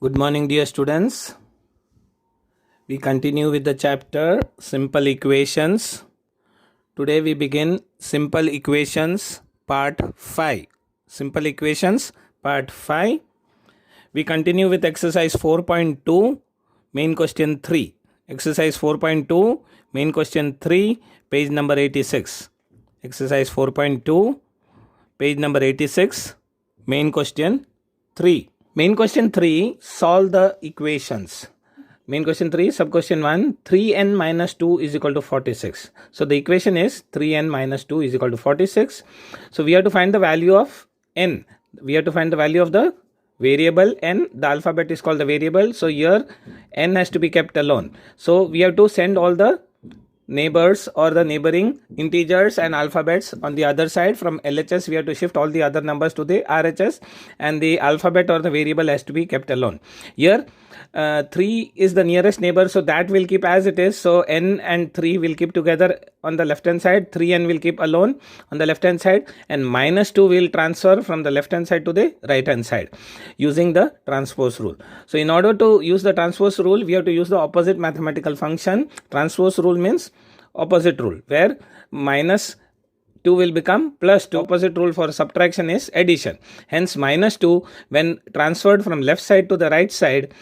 Good morning, dear students. We continue with the chapter Simple Equations. Today we begin Simple Equations Part 5. Simple Equations Part 5. We continue with exercise 4.2, main question 3. Exercise 4.2, main question 3, page number 86. Exercise 4.2, page number 86, main question 3. Main question 3, solve the equations. Main question 3, sub question 1, 3n minus 2 is equal to 46. So the equation is 3n minus 2 is equal to 46. So we have to find the value of n. We have to find the value of the variable n. The alphabet is called the variable. So here n has to be kept alone. So we have to send all the neighbors or the neighboring integers and alphabets on the other side. From LHS we have to shift all the other numbers to the RHS, and the alphabet or the variable has to be kept alone. Here 3 is the nearest neighbor, so that will keep as it is. So n and 3 will keep together on the left hand side, 3n will keep alone on the left hand side, and minus 2 will transfer from the left hand side to the right hand side using the transpose rule. So in order to use the transpose rule, we have to use the opposite mathematical function. Transpose rule means opposite rule, where minus 2 will become plus 2. Opposite rule for subtraction is addition. Hence minus 2, when transferred from left side to the right side,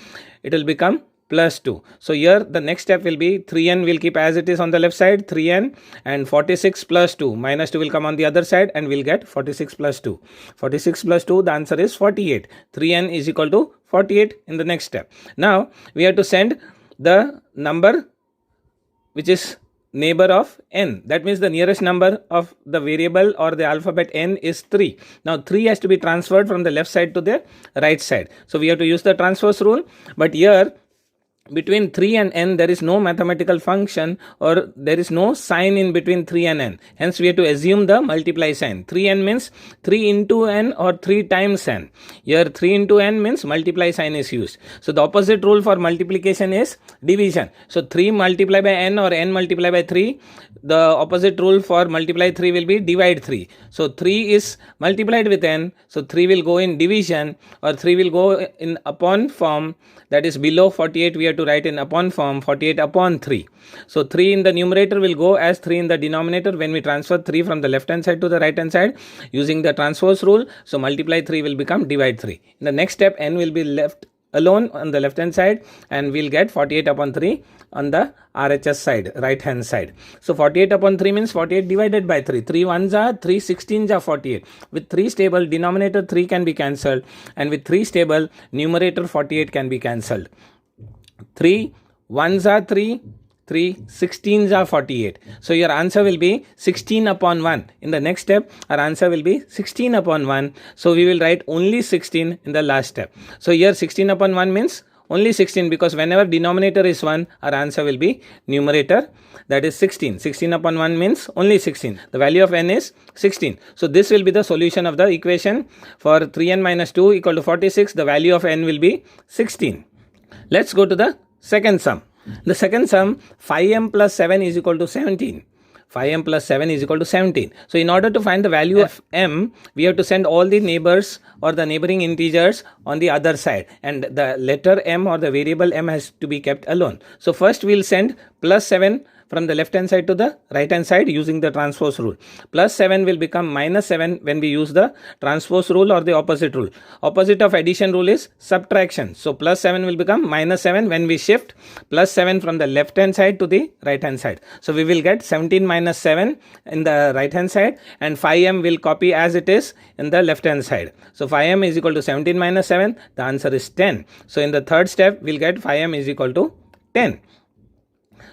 it will become plus 2. So here the next step will be 3n will keep as it is on the left side, 3n, and 46 plus 2. Minus 2 will come on the other side and we'll get 46 plus 2. 46 plus 2, the answer is 48. 3n is equal to 48 in the next step. Now we have to send the number which is neighbor of n. That means the nearest number of the variable or the alphabet n is 3. Now 3 has to be transferred from the left side to the right side. So we have to use the transpose rule. But here between 3 and n there is no mathematical function, or there is no sign in between 3 and n. Hence we have to assume the multiply sign. 3n means 3 into n or 3 times n. Here 3 into n means multiply sign is used. So the opposite rule for multiplication is division. So 3 multiplied by n or n multiplied by 3. The opposite rule for multiply 3 will be divide 3. So 3 is multiplied with n. So 3 will go in division, or 3 will go in upon form. That is below 48 we have to write in upon form, 48 upon 3. So 3 in the numerator will go as 3 in the denominator when we transfer 3 from the left hand side to the right hand side using the transpose rule. So multiply 3 will become divide 3. In the next step n will be left alone on the left hand side, and we'll get 48 upon 3 on the RHS side, right hand side. So 48 upon 3 means 48 divided by 3. 3 ones are 3 16s are 48. With 3 stable, denominator 3 can be cancelled, and with 3 stable, numerator 48 can be cancelled. 3 ones are 3. 3 16s are 48. So your answer will be 16 upon 1. In the next step, our answer will be 16 upon 1. So we will write only 16 in the last step. So here 16 upon 1 means only 16, because whenever denominator is 1, our answer will be numerator, that is 16. 16 upon 1 means only 16. The value of n is 16. So this will be the solution of the equation. For 3n minus 2 equal to 46, the value of n will be 16. Let's go to the second sum. The second sum, 5m plus 7 is equal to 17. 5m plus 7 is equal to 17. So in order to find the value of m, we have to send all the neighbors or the neighboring integers on the other side, and the letter m or the variable m has to be kept alone. So first we'll send plus 7 from the left hand side to the right hand side using the transpose rule. Plus 7 will become minus 7 when we use the transpose rule or the opposite rule. Opposite of addition rule is subtraction. So plus 7 will become minus 7 when we shift plus 7 from the left hand side to the right hand side. So we will get 17 minus 7 in the right hand side, and 5m will copy as it is in the left hand side. So 5m is equal to 17 minus 7. The answer is 10. So in the third step, we'll get 5m is equal to 10.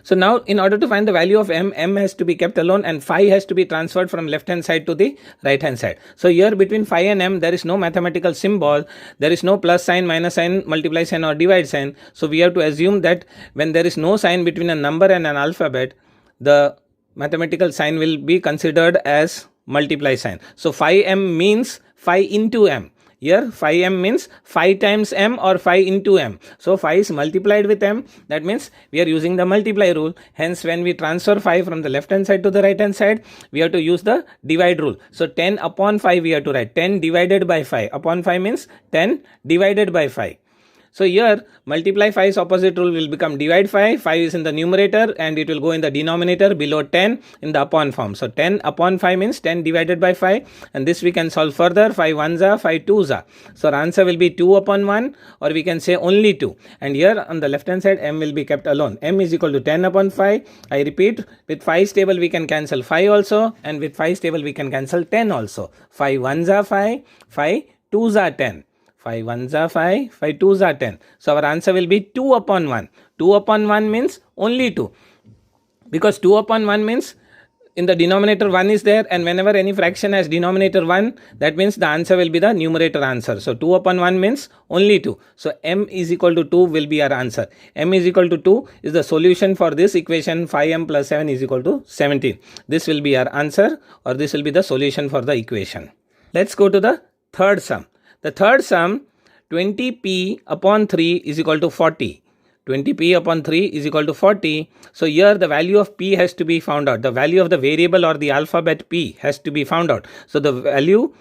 So now in order to find the value of m, m has to be kept alone and phi has to be transferred from left hand side to the right hand side. So here between phi and m there is no mathematical symbol, there is no plus sign, minus sign, multiply sign or divide sign. So we have to assume that when there is no sign between a number and an alphabet, the mathematical sign will be considered as multiply sign. So phi m means phi into m. Here phi m means phi times m or phi into m. So phi is multiplied with m. That means we are using the multiply rule. Hence when we transfer phi from the left hand side to the right hand side, we have to use the divide rule. So 10 upon phi we have to write. 10 divided by phi. Upon phi means 10 divided by phi. So here multiply 5's opposite rule will become divide 5. 5 is in the numerator and it will go in the denominator below 10 in the upon form. So 10 upon 5 means 10 divided by 5, and this we can solve further. 5 ones are 5 twos are. So our answer will be 2 upon 1, or we can say only 2. And here on the left hand side m will be kept alone. M is equal to 10 upon 5. I repeat, with 5's table we can cancel 5 also, and with 5's table we can cancel 10 also. 5 ones are 5, 5 twos are 10. 5 ones are 5, 5 twos are 10. So our answer will be 2 upon 1. 2 upon 1 means only 2. Because 2 upon 1 means in the denominator 1 is there, and whenever any fraction has denominator 1, that means the answer will be the numerator answer. So 2 upon 1 means only 2. So m is equal to 2 will be our answer. M is equal to 2 is the solution for this equation. 5m plus 7 is equal to 17. This will be our answer, or this will be the solution for the equation. Let's go to the third sum. The third sum, 20p upon 3 is equal to 40. 20p upon 3 is equal to 40. So here the value of p has to be found out. The value of the variable or the alphabet p has to be found out. So the value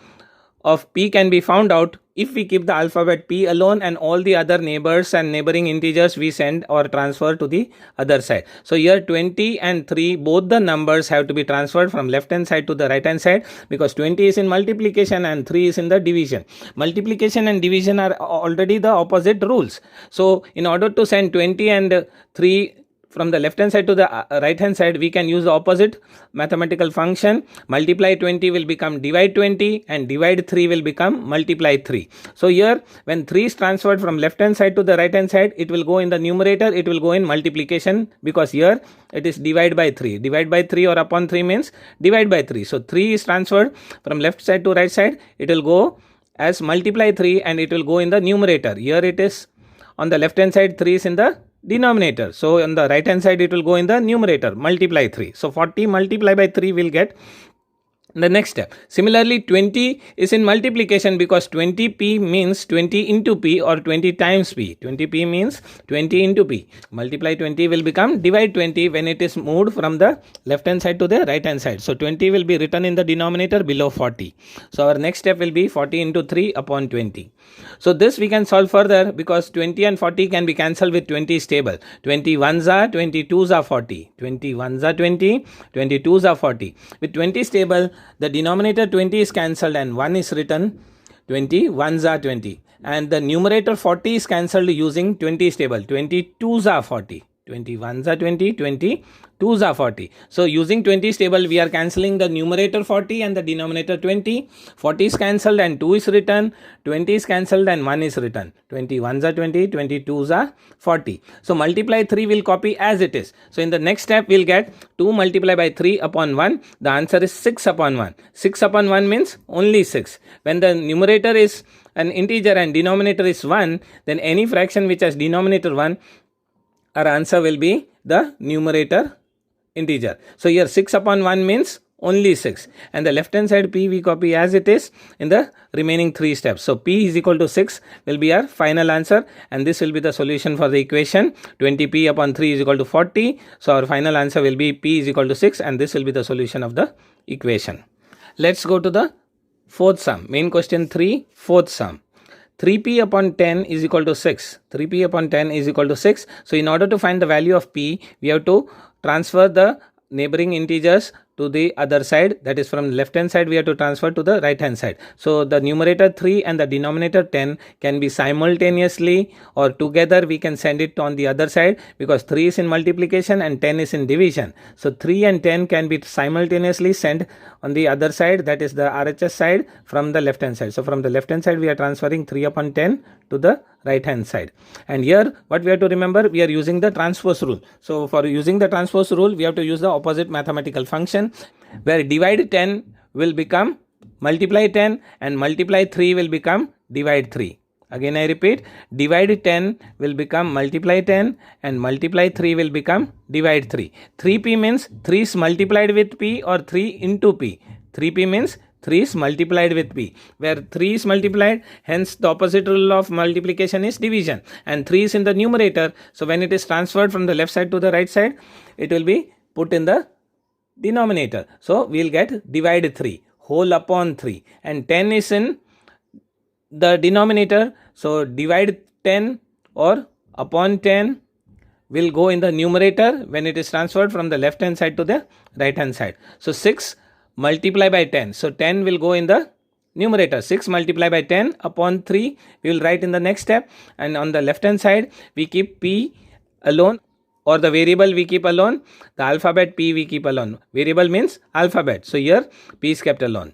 of p can be found out if we keep the alphabet p alone, and all the other neighbors and neighboring integers we send or transfer to the other side. So here 20 and 3, both the numbers have to be transferred from left hand side to the right hand side, because 20 is in multiplication and 3 is in the division. Multiplication and division are already the opposite rules. So in order to send 20 and 3 from the left hand side to the right hand side, we can use the opposite mathematical function. Multiply 20 will become divide 20, and divide 3 will become multiply 3. So here when 3 is transferred from left hand side to the right hand side, it will go in the numerator, it will go in multiplication, because here it is divide by 3. Divide by 3 or upon 3 means divide by 3. So 3 is transferred from left side to right side, it will go as multiply 3, and it will go in the numerator. Here it is on the left hand side, 3 is in the denominator. So on the right hand side it will go in the numerator, multiply 3. So 40 multiply by 3 will get the next step. Similarly 20 is in multiplication, because 20p means 20 into p or 20 times p. 20p means 20 into p. Multiply 20 will become divide 20 when it is moved from the left hand side to the right hand side. So 20 will be written in the denominator below 40. So our next step will be 40 into 3 upon 20. So this we can solve further, because 20 and 40 can be cancelled with 20's table. 20 ones are 20, 2's are 40. 20 ones are 20, 20 2's are 40. With 20's table, the denominator 20 is cancelled and 1 is written. 20 ones are 20, and the numerator 40 is cancelled using 20's table. 20 2's are 40. 20 ones are 20, 20 2's are 40. So using 20's table, we are cancelling the numerator 40 and the denominator 20. 40 is cancelled and 2 is written. 20 is cancelled and 1 is written. 20 ones are 20, 20 2's are 40. So multiply 3 will copy as it is. So in the next step, we'll get 2 multiplied by 3 upon 1. The answer is 6 upon 1. 6 upon 1 means only 6. When the numerator is an integer and denominator is 1, then any fraction which has denominator 1, our answer will be the numerator integer. So here 6 upon 1 means only 6, and the left hand side p we copy as it is in the remaining 3 steps. So p is equal to 6 will be our final answer, and this will be the solution for the equation. 20p upon 3 is equal to 40. So our final answer will be p is equal to 6, and this will be the solution of the equation. Let's go to the fourth sum. Main question 3, fourth sum. 3p upon 10 is equal to 6. 3p upon 10 is equal to 6. So in order to find the value of p, we have to transfer the neighboring integers to the other side, that is from left hand side we have to transfer to the right hand side. So the numerator 3 and the denominator 10 can be simultaneously or together we can send it on the other side, because 3 is in multiplication and 10 is in division. So 3 and 10 can be simultaneously sent on the other side, that is the RHS side, from the left hand side. So from the left hand side we are transferring 3 upon 10 to the right hand side. And here what we have to remember, we are using the transpose rule. So for using the transpose rule, we have to use the opposite mathematical function, where divide 10 will become multiply 10 and multiply 3 will become divide 3. Again I repeat, divide 10 will become multiply 10 and multiply 3 will become divide 3. 3p means 3 is multiplied with p or 3 into p. 3p means 3 is multiplied with p, where 3 is multiplied, hence the opposite rule of multiplication is division, and 3 is in the numerator. So when it is transferred from the left side to the right side, it will be put in the denominator. So we will get divide 3 whole upon 3, and 10 is in the denominator. So divide 10 or upon 10 will go in the numerator when it is transferred from the left hand side to the right hand side. So 6 multiply by 10. So 10 will go in the numerator. 6 multiply by 10 upon 3 we will write in the next step, and on the left hand side we keep p alone, or the variable we keep alone, the alphabet p we keep alone. Variable means alphabet, so here p is kept alone.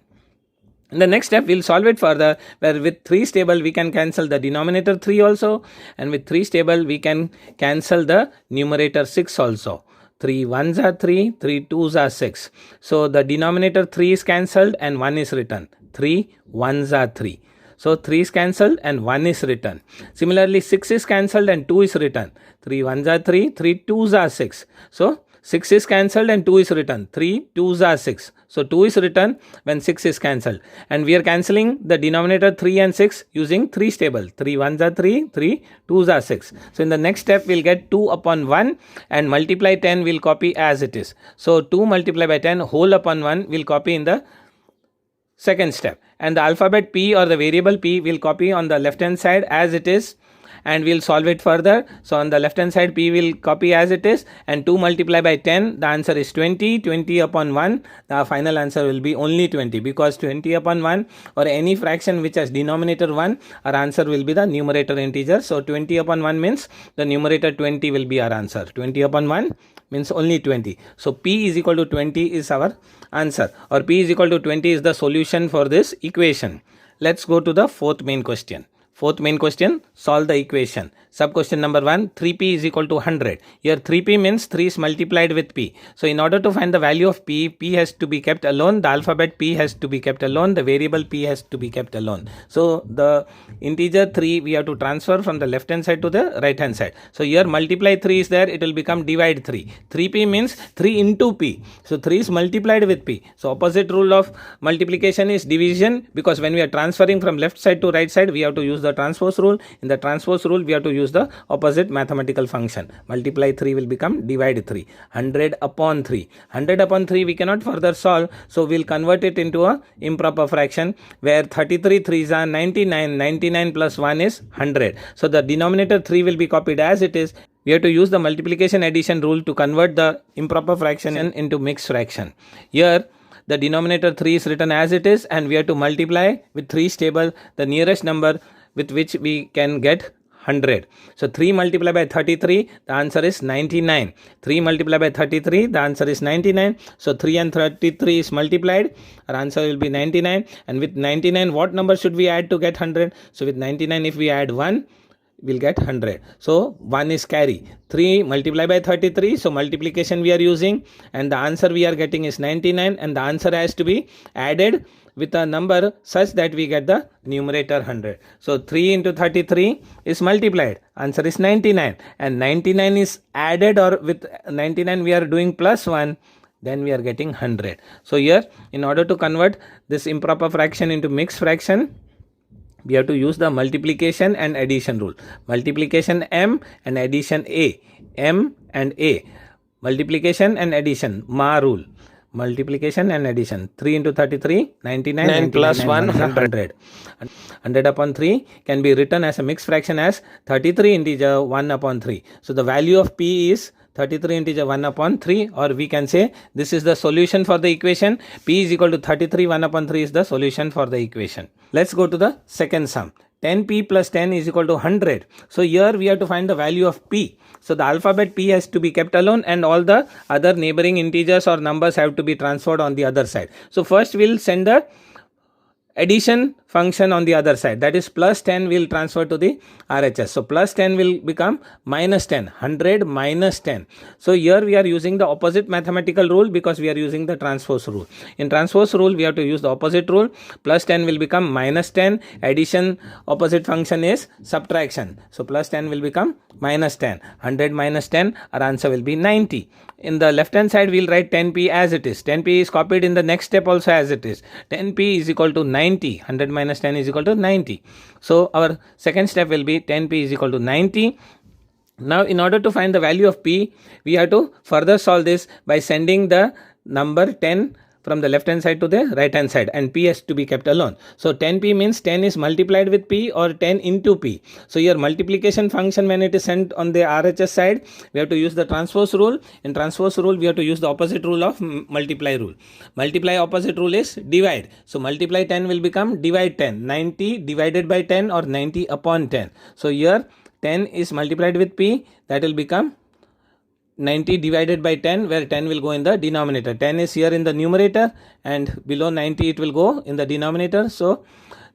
In the next step, we'll solve it further, where with 3's table we can cancel the denominator 3 also, and with 3's table we can cancel the numerator 6 also. 3 1s are 3, 3 2s are 6. So the denominator 3 is cancelled and 1 is written. 3 1s are 3. So 3 is cancelled and 1 is written. Similarly, 6 is cancelled and 2 is written. 3 1s are 3, 3 2s are 6. So 6 is cancelled and 2 is written. 3 2s are 6. So 2 is written when 6 is cancelled. And we are cancelling the denominator 3 and 6 using 3's table. 3 1s are 3, 3 2s are 6. So in the next step, we'll get 2 upon 1 and multiply 10 will copy as it is. So 2 multiplied by 10 whole upon 1 will copy in the second step. And the alphabet p or the variable p will copy on the left hand side as it is, and we'll solve it further. So on the left hand side p will copy as it is, and 2 multiply by 10, the answer is 20. 20 upon 1, the final answer will be only 20, because 20 upon 1 or any fraction which has denominator 1, our answer will be the numerator integer. So 20 upon 1 means the numerator 20 will be our answer. 20 upon 1 means only 20. So p is equal to 20 is our answer, or p is equal to 20 is the solution for this equation. Let's go to the fourth main question. Fourth main question, solve the equation. Sub question number 1, 3p is equal to 100. Here 3p means 3 is multiplied with p. So in order to find the value of p, p has to be kept alone, the alphabet p has to be kept alone, the variable p has to be kept alone. So the integer 3 we have to transfer from the left hand side to the right hand side. So here multiply 3 is there, it will become divide 3. 3p means 3 into p. So 3 is multiplied with p. So opposite rule of multiplication is division, because when we are transferring from left side to right side, we have to use the transpose rule. In the transpose rule, we have to use the opposite mathematical function. Multiply 3 will become divide 3. 100 upon 3. 100 upon 3 we cannot further solve, so we'll convert it into a improper fraction, where 33 3s are 99. 99 plus 1 is 100. So the denominator 3 will be copied as it is. We have to use the multiplication addition rule to convert the improper fraction into mixed fraction. Here the denominator 3 is written as it is, and we have to multiply with 3's table the nearest number with which we can get 100. So 3 multiplied by 33, the answer is 99. 3 multiplied by 33, the answer is 99. So 3 and 33 is multiplied, our answer will be 99. And with 99, what number should we add to get 100? So with 99, if we add 1, we'll get 100. So 1 is carry. 3 multiplied by 33, so multiplication we are using, and the answer we are getting is 99, and the answer has to be added with a number such that we get the numerator 100. So 3 into 33 is multiplied, answer is 99, and 99 is added, or with 99 we are doing plus 1, then we are getting 100. So here, in order to convert this improper fraction into mixed fraction, we have to use the multiplication and addition rule. Multiplication m and addition a. M and a. Multiplication and addition, ma rule. Multiplication and addition. 3 into 33, 99, 99 plus 1, 100. 100 upon 3 can be written as a mixed fraction as 33 integer 1 upon 3. So the value of p is 33 integer 1 upon 3, or we can say this is the solution for the equation. P is equal to 33, 1 upon 3 is the solution for the equation. Let's go to the second sum. 10p plus 10 is equal to 100. So here we have to find the value of p. So the alphabet p has to be kept alone, and all the other neighboring integers or numbers have to be transferred on the other side. So first we'll send the addition function on the other side, that is plus 10 will transfer to the RHS. So plus 10 will become minus 10, 100 minus 10. So here we are using the opposite mathematical rule, because we are using the transpose rule. In transpose rule we have to use the opposite rule. Plus 10 will become minus 10. Addition opposite function is subtraction. So plus 10 will become minus 10. 100 minus 10, our answer will be 90. In the left hand side, we'll write 10p as it is. 10p is copied in the next step also as it is. 10p is equal to 90. 100 minus 10 is equal to 90. So our second step will be 10p is equal to 90. Now in order to find the value of p, we have to further solve this by sending the number 10 from the left hand side to the right hand side, and p has to be kept alone. So 10p means 10 is multiplied with p or 10 into p. So your multiplication function, when it is sent on the RHS side, we have to use the transpose rule. In transpose rule, we have to use the opposite rule of multiply rule. Multiply opposite rule is divide. So multiply 10 will become divide 10. 90 divided by 10 or 90 upon 10. So here 10 is multiplied with p, that will become 90 divided by 10, where 10 will go in the denominator. 10 is here in the numerator and below 90 it will go in the denominator. So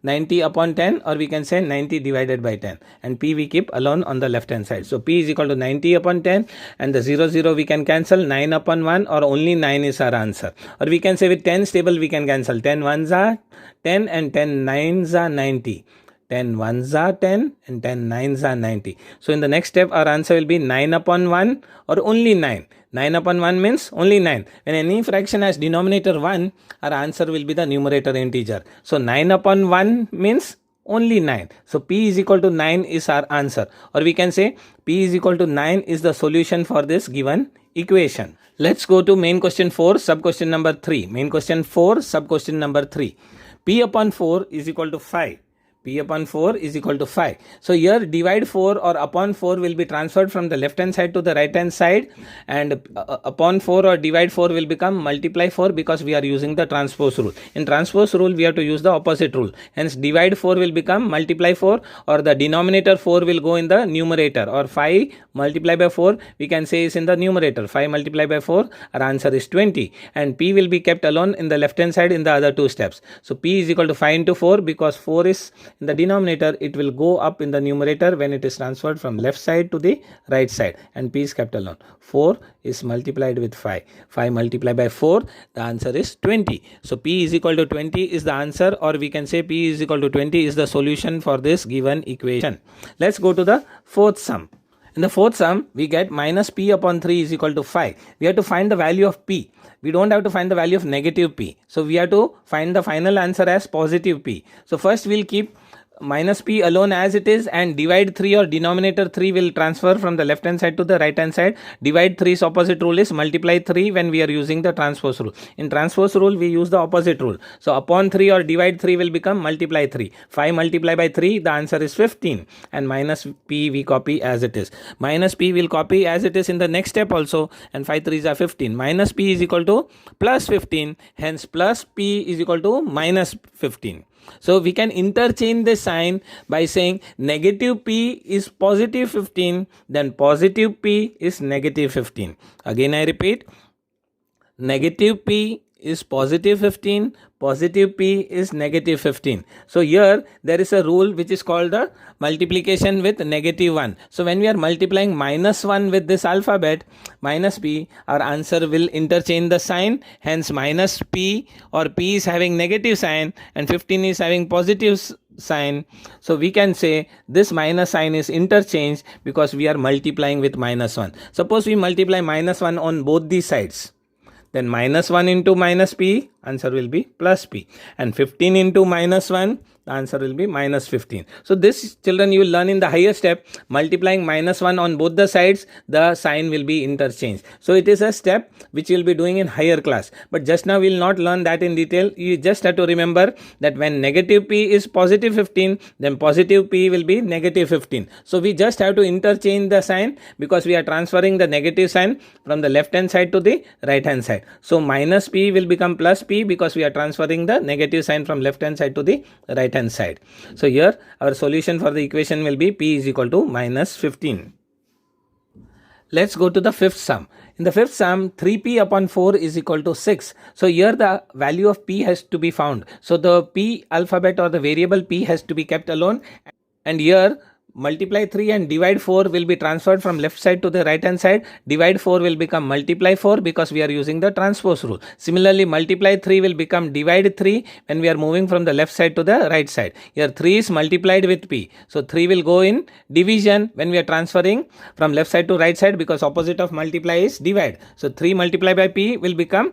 90 upon 10, or we can say 90 divided by 10, and p we keep alone on the left hand side. So p is equal to 90 upon 10, and the 0 we can cancel. 9 upon 1, or only 9 is our answer. Or we can say with 10 stable we can cancel. 10 ones are 10 and 10 nines are 90. 10 ones are 10 and 10 nines are 90. So in the next step our answer will be 9 upon 1 or only 9. 9 upon 1 means only 9. When any fraction has denominator 1, our answer will be the numerator integer. So 9 upon 1 means only 9. So p is equal to 9 is our answer. Or we can say p is equal to 9 is the solution for this given equation. Let's go to main question 4, sub question number 3. Main question 4, sub question number 3. P upon 4 is equal to 5. P upon 4 is equal to 5. So here divide 4 or upon 4 will be transferred from the left hand side to the right hand side, and upon 4 or divide 4 will become multiply 4, because we are using the transpose rule. In transpose rule we have to use the opposite rule. Hence divide 4 will become multiply 4, or the denominator 4 will go in the numerator, or 5 multiplied by 4 we can say is in the numerator. 5 multiplied by 4, our answer is 20, and p will be kept alone in the left hand side in the other two steps. So p is equal to 5 into 4, because 4 is in the denominator, it will go up in the numerator when it is transferred from left side to the right side, and p is kept alone. 4 is multiplied with 5. 5 multiplied by 4, the answer is 20. So p is equal to 20 is the answer, or we can say p is equal to 20 is the solution for this given equation. Let's go to the fourth sum. In the fourth sum, we get minus p upon 3 is equal to 5. We have to find the value of p. We don't have to find the value of negative p. So we have to find the final answer as positive p. So first we'll keep minus p alone as it is, and divide 3 or denominator 3 will transfer from the left hand side to the right hand side. Divide 3's opposite rule is multiply 3 when we are using the transpose rule. In transpose rule we use the opposite rule. So upon 3 or divide 3 will become multiply 3. 5 multiplied by 3, the answer is 15, and minus p we copy as it is. Minus p will copy as it is in the next step also, and 5 3s are 15. Minus p is equal to plus 15, hence plus p is equal to minus 15. So we can interchange the sign by saying negative p is positive 15, then positive p is negative 15. Again I repeat, negative p is positive 15, positive p is negative 15. So here there is a rule which is called the multiplication with negative 1. So when we are multiplying minus 1 with this alphabet, minus p, our answer will interchange the sign. Hence minus p, or p is having negative sign and 15 is having positive sign. So we can say this minus sign is interchanged because we are multiplying with minus 1. Suppose we multiply minus 1 on both these sides. Then minus 1 into minus p, answer will be plus p. And 15 into minus 1, the answer will be minus 15. So this, children, you will learn in the higher step. Multiplying minus 1 on both the sides, the sign will be interchanged. So it is a step which you will be doing in higher class. But just now we will not learn that in detail. You just have to remember that when negative p is positive 15, then positive p will be negative 15. So we just have to interchange the sign, because we are transferring the negative sign from the left hand side to the right hand side. So minus p will become plus p, because we are transferring the negative sign from left hand side to the right hand side. So here our solution for the equation will be p is equal to minus 15. Let's go to the fifth sum. In the fifth sum, 3p upon 4 is equal to 6. So here the value of p has to be found. So the p alphabet or the variable p has to be kept alone, and here multiply 3 and divide 4 will be transferred from left side to the right hand side. Divide 4 will become multiply 4, because we are using the transpose rule. Similarly, multiply 3 will become divide 3 when we are moving from the left side to the right side. Here 3 is multiplied with p. So 3 will go in division when we are transferring from left side to right side, because opposite of multiply is divide. So 3 multiplied by p will become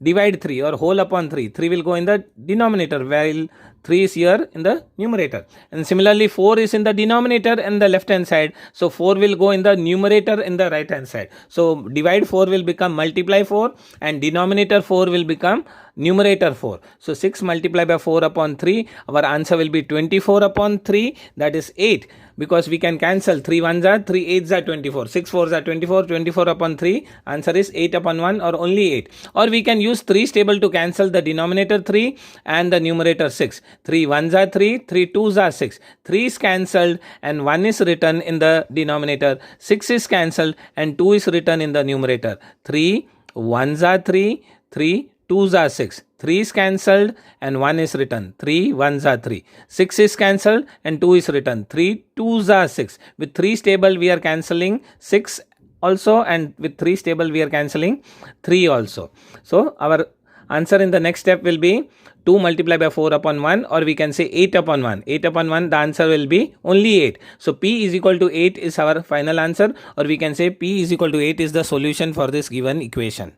divide 3 or whole upon 3. 3 will go in the denominator, while 3 is here in the numerator. And similarly 4 is in the denominator and the left hand side. So 4 will go in the numerator in the right hand side. So divide 4 will become multiply 4 and denominator 4 will become numerator 4. So 6 multiplied by 4 upon 3, our answer will be 24 upon 3, that is 8, because we can cancel 3 1s are 3 8s are 24, 6 4s are 24, 24 upon 3, answer is 8 upon 1 or only 8. Or we can use 3's table to cancel the denominator 3 and the numerator 6. 3 1s are 3, 3 2s are 6. 3 is cancelled and 1 is written in the denominator, 6 is cancelled and 2 is written in the numerator. 3 1s are 3, 3 2s are 6. 3 is cancelled and 1 is written. 3 1s are 3. 6 is cancelled and 2 is written. 3 2s are 6. With 3's table we are cancelling 6 also, and with 3's table we are cancelling 3 also. So our answer in the next step will be 2 multiplied by 4 upon 1, or we can say 8 upon 1. 8 upon 1, the answer will be only 8. So P is equal to 8 is our final answer, or we can say P is equal to 8 is the solution for this given equation.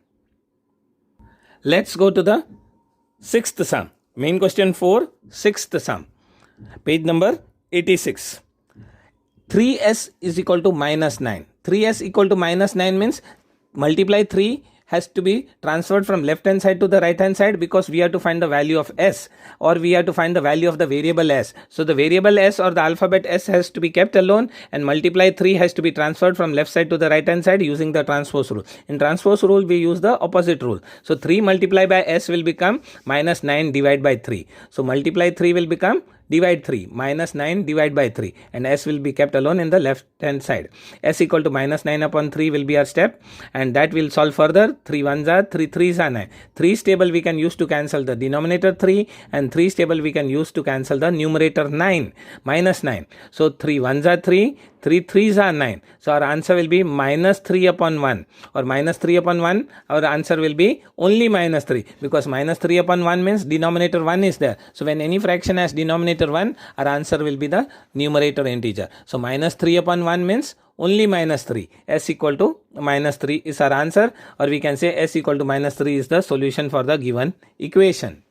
Let's go to the sixth sum. Main question 4, sixth sum. Page number 86. 3s is equal to minus 9. 3s equal to minus 9 means multiply 3 has to be transferred from left hand side to the right hand side, because we have to find the value of s, or we have to find the value of the variable s. So the variable s or the alphabet s has to be kept alone, and multiply 3 has to be transferred from left side to the right hand side using the transpose rule. In transpose rule we use the opposite rule. So 3 multiplied by s will become minus 9 divided by 3. So multiply 3 will become divide 3, minus 9 divide by 3, and s will be kept alone in the left hand side. S equal to minus 9 upon 3 will be our step, and that will solve further. 3 1s are 3 3s are 9. 3's table we can use to cancel the denominator 3, and 3's table we can use to cancel the numerator 9, minus 9. So 3 1s are 3, 3 3s are 9. So our answer will be minus 3 upon 1, or minus 3 upon 1. Our answer will be only minus 3, because minus 3 upon 1 means denominator 1 is there. So when any fraction has denominator 1, our answer will be the numerator integer. So minus 3 upon 1 means only minus 3. S equal to minus 3 is our answer, or we can say S equal to minus 3 is the solution for the given equation.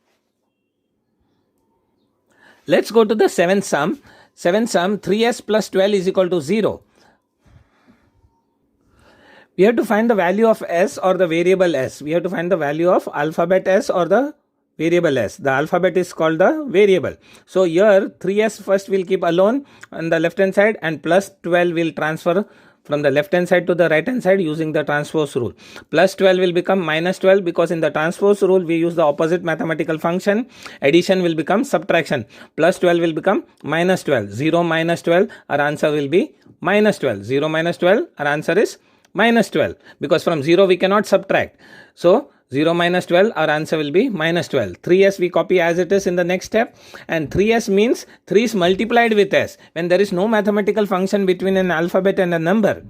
Let's go to the seventh sum. Seventh sum, 3s plus 12 is equal to 0. We have to find the value of s or the variable s. We have to find the value of alphabet s or the variable s. The alphabet is called the variable. So here 3s first will keep alone on the left hand side, and plus 12 will transfer from the left hand side to the right hand side using the transpose rule. Plus 12 will become minus 12, because in the transpose rule we use the opposite mathematical function. Addition will become subtraction. Plus 12 will become minus 12. 0 minus 12, our answer will be minus 12. 0 minus 12, our answer is minus 12, because from 0 we cannot subtract. So 0 minus 12, our answer will be minus 12. 3s we copy as it is in the next step, and 3s means 3 is multiplied with s when there is no mathematical function between an alphabet and a number.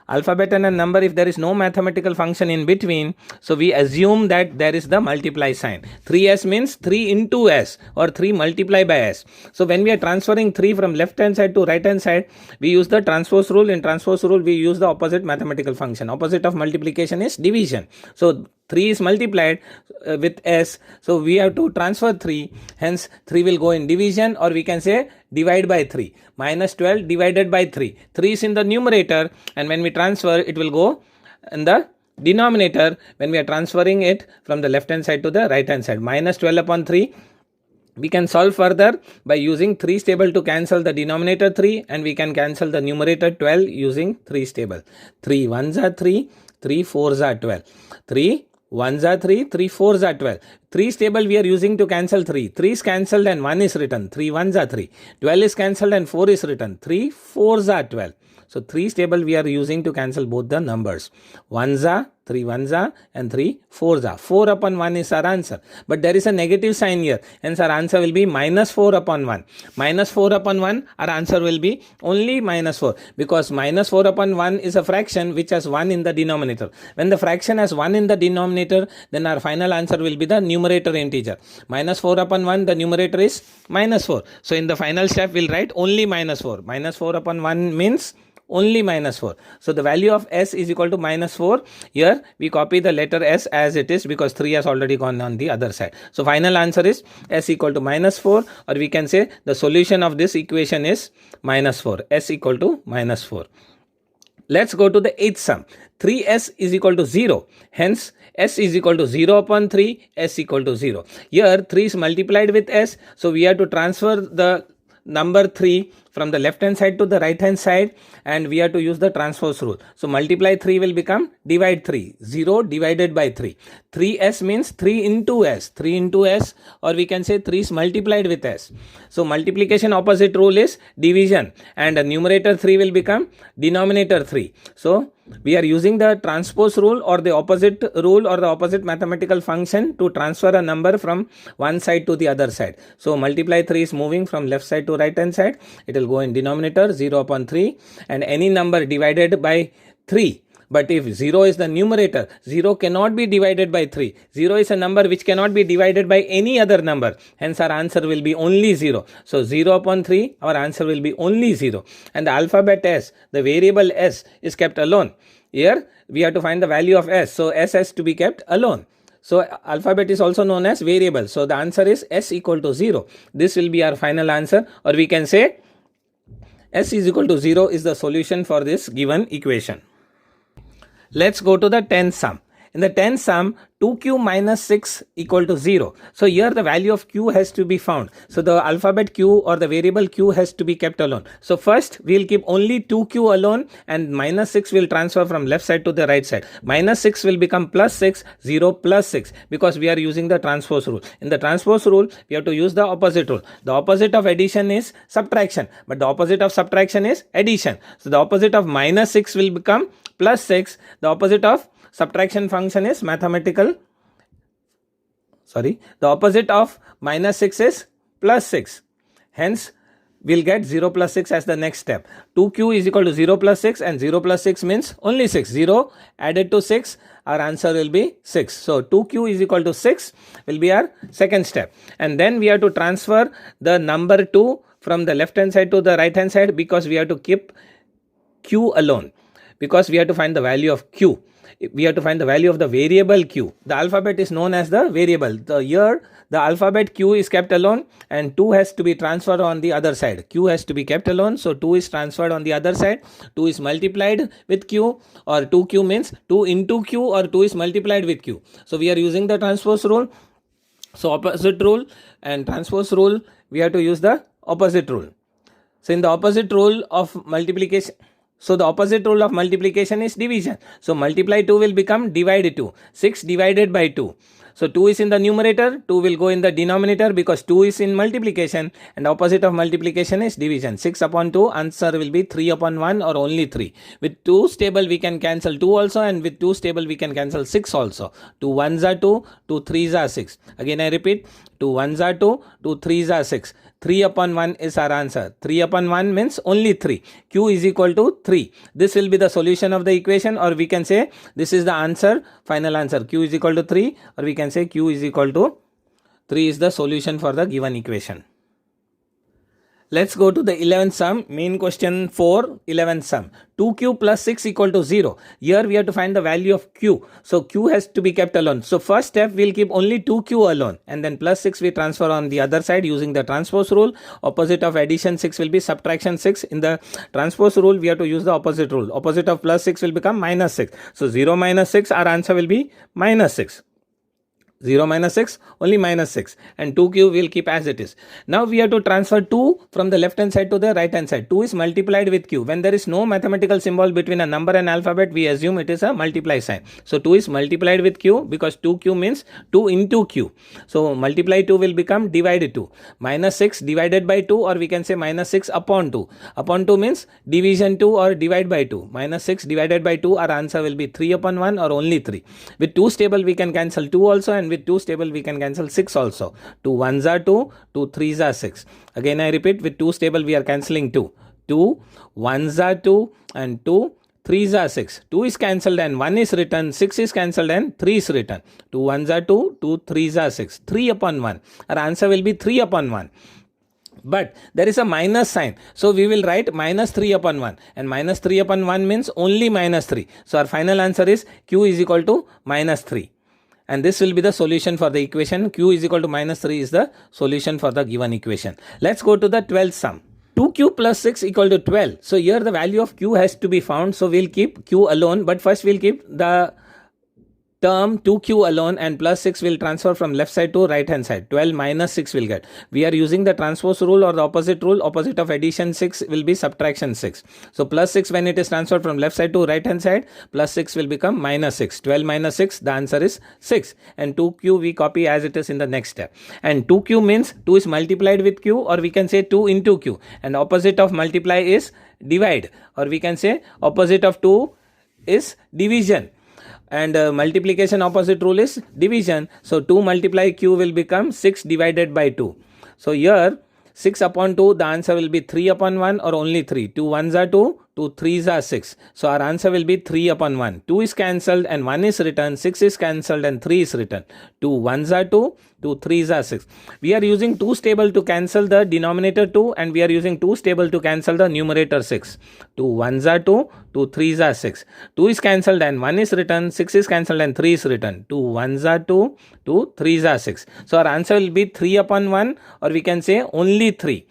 Alphabet and a number, if there is no mathematical function in between, so we assume that there is the multiply sign. 3s means 3 into s, or 3 multiplied by s. So when we are transferring 3 from left hand side to right hand side, we use the transpose rule. In transpose rule we use the opposite mathematical function. Opposite of multiplication is division. So 3 is multiplied with s, so we have to transfer 3, hence 3 will go in division, or we can say divide by 3. Minus 12 divided by 3. 3 is in the numerator, and when we transfer it will go in the denominator when we are transferring it from the left hand side to the right hand side. Minus 12 upon 3. We can solve further by using 3's table to cancel the denominator 3, and we can cancel the numerator 12 using 3's table. 3 1s are 3, 3 4s are 12. 3 1s are 3, 3 4s are 12. 3's table we are using to cancel 3. 3 is cancelled and 1 is written. 3 1s are 3. 12 is cancelled and 4 is written. 3 4s are 12. So 3's table we are using to cancel both the numbers. 1s are, 3 1s are, and 3 4s are. 4 upon 1 is our answer. But there is a negative sign here. Hence our answer will be minus 4 upon 1. Minus 4 upon 1, our answer will be only minus 4. Because minus 4 upon 1 is a fraction which has 1 in the denominator. When the fraction has 1 in the denominator, then our final answer will be the numerator integer. Minus 4 upon 1, the numerator is minus 4. So in the final step, we'll write only minus 4. Minus 4 upon 1 means only minus 4. So the value of s is equal to minus 4. Here we copy the letter s as it is because 3 has already gone on the other side. So final answer is s equal to minus 4, or we can say the solution of this equation is minus 4. S equal to minus 4. Let's go to the eighth sum. 3s is equal to 0. Hence, s is equal to 0 upon 3, s equal to 0. Here, 3 is multiplied with s. So, we have to transfer the number 3 from the left hand side to the right hand side, and we have to use the transpose rule. So multiply 3 will become divide 3. 0 divided by 3. 3s means 3 into s. 3 into s, or we can say 3 is multiplied with s. So multiplication opposite rule is division, and the numerator 3 will become denominator 3. So we are using the transpose rule or the opposite rule or the opposite mathematical function to transfer a number from one side to the other side. So multiply 3 is moving from left side to right hand side. It will go in denominator 0 upon 3, and any number divided by 3. But if 0 is the numerator, 0 cannot be divided by 3. 0 is a number which cannot be divided by any other number. Hence our answer will be only 0. So 0 upon 3, our answer will be only 0. And the alphabet s, the variable s is kept alone. Here we have to find the value of s. So s has to be kept alone. So alphabet is also known as variable. So the answer is s equal to 0. This will be our final answer, or we can say s is equal to 0 is the solution for this given equation. Let's go to the 10th sum. In the 10th sum, 2q minus 6 equal to 0. So here the value of q has to be found. So the alphabet q or the variable q has to be kept alone. So first we will keep only 2q alone, and minus 6 will transfer from left side to the right side. Minus 6 will become plus 6, 0 plus 6, because we are using the transpose rule. In the transpose rule, we have to use the opposite rule. The opposite of addition is subtraction, but the opposite of subtraction is addition. So the opposite of minus 6 will become plus 6. The opposite of subtraction function is the opposite of minus 6 is plus 6. Hence, we'll get 0 plus 6 as the next step. 2q is equal to 0 plus 6, and 0 plus 6 means only 6. 0 added to 6, our answer will be 6. So 2q is equal to 6 will be our second step. And then we have to transfer the number 2 from the left hand side to the right hand side, because we have to keep q alone. Because we have to find the value of q. We have to find the value of the variable q. The alphabet is known as the variable. Here the alphabet q is kept alone, and 2 has to be transferred on the other side. Q has to be kept alone, so 2 is transferred on the other side. 2 is multiplied with q, or 2q means 2 into q, or 2 is multiplied with q. So we are using the transpose rule. So opposite rule and transpose rule, we have to use the opposite rule. So in the opposite rule of multiplication, so the opposite rule of multiplication is division. So multiply 2 will become divide 2. 6 divided by 2. So 2 is in the numerator, 2 will go in the denominator because 2 is in multiplication, and the opposite of multiplication is division. 6 upon 2, answer will be 3 upon 1 or only 3. With 2 stable we can cancel 2 also, and with 2 stable we can cancel 6 also. 2 1s are 2, 2 3s are 6. Again I repeat, 2 1s are 2, 2 3s are 6. 3 upon 1 is our answer. 3 upon 1 means only 3. Q is equal to 3. This will be the solution of the equation, or we can say this is the answer, final answer. Q is equal to 3, or we can say Q is equal to 3 is the solution for the given equation. Let's go to the 11th sum, main question 4, 11th sum. 2q plus 6 equal to 0. Here we have to find the value of q. So q has to be kept alone. So first step, we'll keep only 2q alone, and then plus 6 we transfer on the other side using the transpose rule. Opposite of addition 6 will be subtraction 6. In the transpose rule, we have to use the opposite rule. Opposite of plus 6 will become minus 6. So 0 minus 6, our answer will be minus 6. 0 minus 6, only minus 6, and 2q will keep as it is. Now we have to transfer 2 from the left hand side to the right hand side. 2 is multiplied with q. When there is no mathematical symbol between a number and alphabet, we assume it is a multiply sign. So 2 is multiplied with q because 2q means 2 into q. So multiply 2 will become divide 2. Minus 6 divided by 2, or we can say minus 6 upon 2. Upon 2 means division 2 or divide by 2. Minus 6 divided by 2, our answer will be 3 upon 1 or only 3. With 2 stable we can cancel 2 also, and with 2 stable we can cancel 6 also. 2 1s are 2, 2 3s are 6. Again I repeat, with 2 stable we are cancelling 2. 2 1s are 2 and 2 3s are 6. 2 is cancelled and 1 is written. 6 is cancelled and 3 is written. 2 1s are 2, 2 3s are 6. 3 upon 1. Our answer will be 3 upon 1. But there is a minus sign. So we will write minus 3 upon 1. And minus 3 upon 1 means only minus 3. So our final answer is q is equal to minus 3. And this will be the solution for the equation. Q is equal to minus 3 is the solution for the given equation. Let's go to the 12th sum. 2q plus 6 equal to 12. So here the value of q has to be found. So we'll keep q alone. But first we'll keep the term 2q alone, and plus 6 will transfer from left side to right hand side. 12 minus 6 will get. We are using the transpose rule or the opposite rule. Opposite of addition 6 will be subtraction 6. So plus 6 when it is transferred from left side to right hand side, plus 6 will become minus 6. 12 minus 6, the answer is 6. And 2q we copy as it is in the next step. And 2q means 2 is multiplied with q, or we can say 2 into q. And opposite of multiply is divide, or we can say opposite of 2 is division. And multiplication opposite rule is division. So 2 multiply q will become 6 divided by 2. So here 6 upon 2, the answer will be 3 upon 1 or only 3. 2 1s are 2, 2 3s are 6. So our answer will be 3 upon 1. 2 is cancelled and 1 is written, 6 is cancelled and 3 is written. 2 1s are 2, 2 3s are 6. We are using 2's table to cancel the denominator 2, and we are using 2's table to cancel the numerator 6. 2 1s are 2, 2 3s are 6. 2 is cancelled and 1 is written, 6 is cancelled and 3 is written. 2 1s are 2, 2 3s are 6. So our answer will be 3 upon 1, or we can say only 3.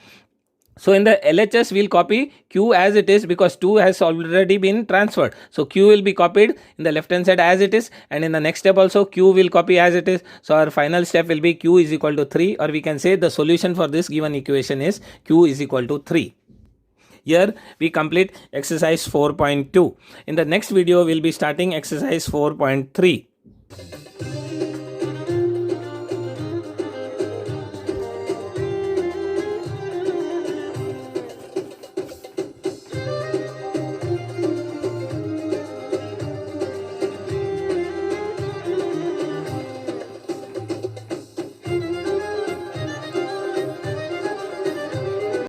So in the LHS, we'll copy q as it is because 2 has already been transferred. So q will be copied in the left hand side as it is, and in the next step also q will copy as it is. So our final step will be q is equal to 3, or we can say the solution for this given equation is q is equal to 3. Here we complete exercise 4.2. In the next video, we'll be starting exercise 4.3.